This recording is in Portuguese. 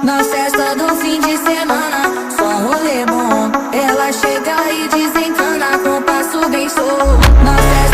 Na festa do fim de semana, só rolê bom. Ela chega e desencana com passo bem show. Na festa